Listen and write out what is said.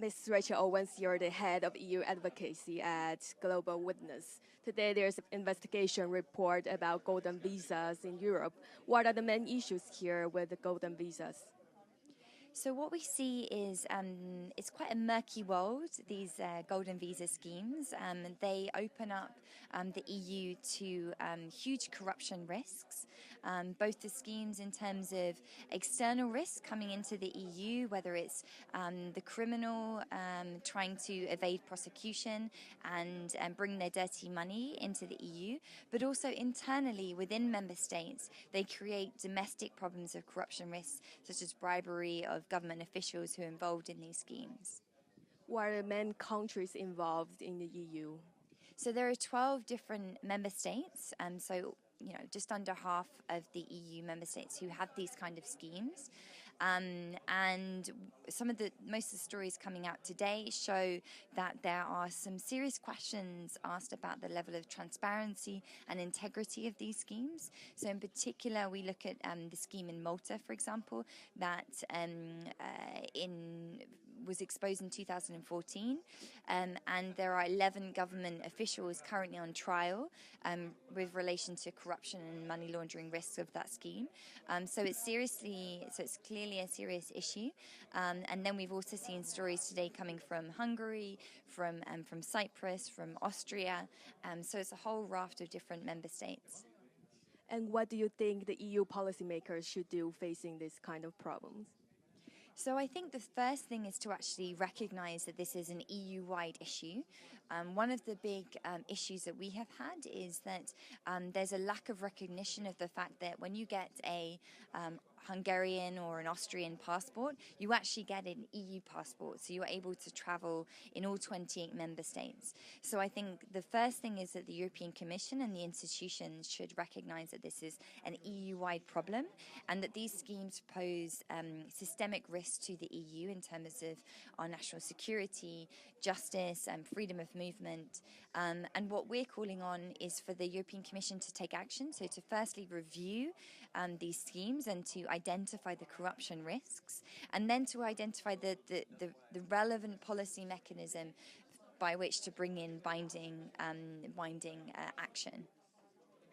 Ms. Rachel Owens, you're the head of EU advocacy at Global Witness. Today there's an investigation report about golden visas in Europe. What are the main issues here with the golden visas? So what we see is it's quite a murky world, these golden visa schemes. They open up the EU to huge corruption risks, both the schemes in terms of external risks coming into the EU, whether it's the criminal trying to evade prosecution and bring their dirty money into the EU, but also internally within member states, they create domestic problems of corruption risks, such as bribery of government officials who are involved in these schemes. What are the main countries involved in the EU? So there are 12 different member states, just under half of the EU member states who have these kind of schemes. And most of the stories coming out today show that there are some serious questions asked about the level of transparency and integrity of these schemes. So in particular, we look at the scheme in Malta, for example, that was exposed in 2014, and there are 11 government officials currently on trial with relation to corruption and money laundering risks of that scheme. So it's clearly a serious issue. And then we've also seen stories today coming from Hungary, from Cyprus, from Austria. So it's a whole raft of different member states. And what do you think the EU policymakers should do facing this kind of problems? So I think the first thing is to actually recognise that this is an EU-wide issue. One of the big issues that we have had is that there's a lack of recognition of the fact that when you get a Hungarian or an Austrian passport, you actually get an EU passport, so you're able to travel in all 28 member states. So I think the first thing is that the European Commission and the institutions should recognise that this is an EU-wide problem and that these schemes pose systemic risks to the EU in terms of our national security, justice, and freedom of movement. And what we're calling on is for the European Commission to take action, so to firstly review these schemes and to identify the corruption risks, and then to identify the relevant policy mechanism by which to bring in binding action.